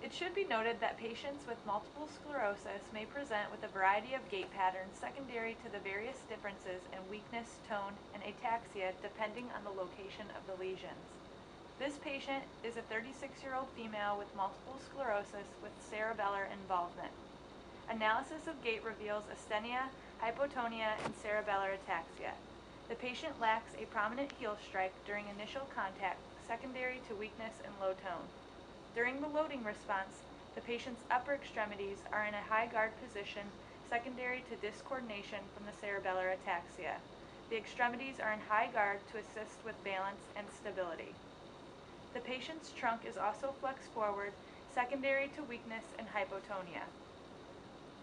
It should be noted that patients with multiple sclerosis may present with a variety of gait patterns secondary to the various differences in weakness, tone, and ataxia depending on the location of the lesions. This patient is a 36-year-old female with multiple sclerosis with cerebellar involvement. Analysis of gait reveals asthenia, hypotonia, and cerebellar ataxia. The patient lacks a prominent heel strike during initial contact secondary to weakness and low tone. During the loading response, the patient's upper extremities are in a high guard position secondary to discoordination from the cerebellar ataxia. The extremities are in high guard to assist with balance and stability. The patient's trunk is also flexed forward secondary to weakness and hypotonia.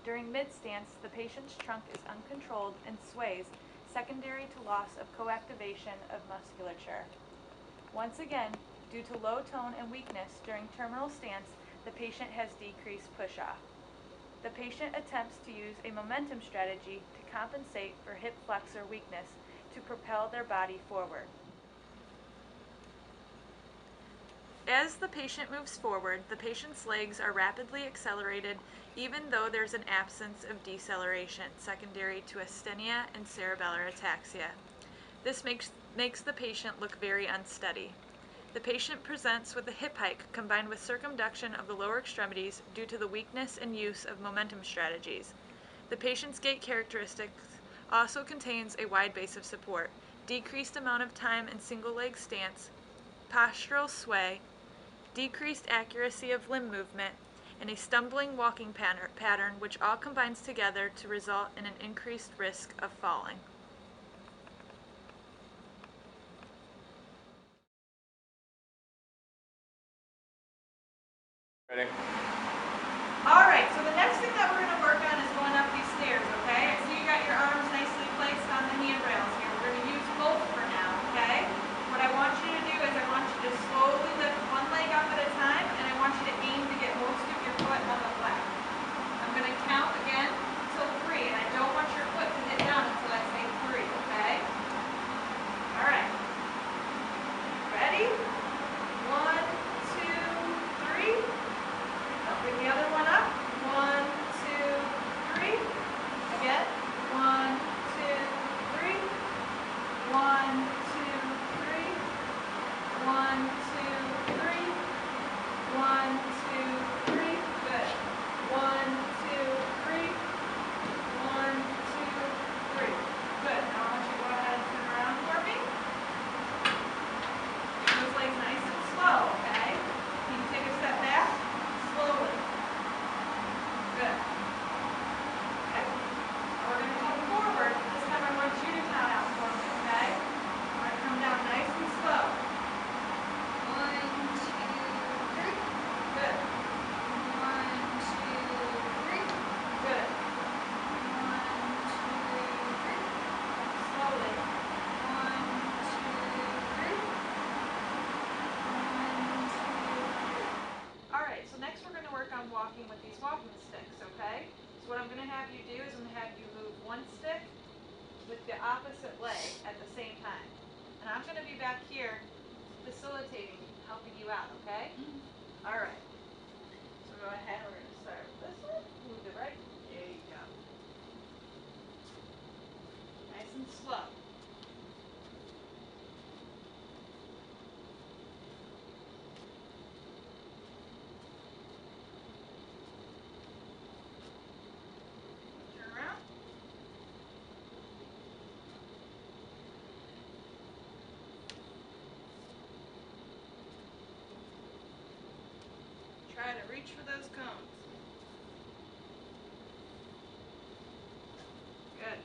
During mid-stance, the patient's trunk is uncontrolled and sways secondary to loss of coactivation of musculature. Once again, due to low tone and weakness during terminal stance, the patient has decreased push-off. The patient attempts to use a momentum strategy to compensate for hip flexor weakness to propel their body forward. As the patient moves forward, the patient's legs are rapidly accelerated even though there's an absence of deceleration secondary to asthenia and cerebellar ataxia. This makes the patient look very unsteady. The patient presents with a hip hike combined with circumduction of the lower extremities due to the weakness and use of momentum strategies. The patient's gait characteristics also contains a wide base of support, decreased amount of time in single leg stance, postural sway, decreased accuracy of limb movement, and a stumbling walking pattern which all combines together to result in an increased risk of falling. Ready? Alright, so the next thing that we're going to work on is going up these stairs, okay? I see you got your arms nicely placed on the handrails here. We're going to use both for now, okay? What I want you to do is I want you to slowly lift one leg up at a time, and I want you to aim to get most of your foot on the flat. I'm going to count again until 3, and I don't want your foot to hit down until I say 3, okay? Alright. Ready? 1, 2, 3. Bring the other one up. 1, 2, 3. Again. 1, 2, 3. 1, 2, 3. 1, 2, 3. 1, 2, 3. Good. 1, 2, 3. 1, 2, 3. Good. Now I want you to go ahead and turn around for me. Keep those legs nice and slow, okay? Can you take a step back? Slowly. Good. Okay. Now we're going to come forward. This time I want you to count out for me, okay? We're going to come down nice and slow. 1, 2, 3. Good. 1, 2, 3. Good. 1, 2, 3. Slowly. 1, 2, 3. 1, 2, 3. Alright, so next we're going to work on walking with these walking sticks, okay? So what I'm going to have you do is I'm going to have you move one stick with the opposite leg at the same time. And I'm going to be back here facilitating, helping you out, okay? Alright. So go ahead, we're going to start with this one. Move it right. There you go. Nice and slow. Turn around. Try to reach for those cones. Good.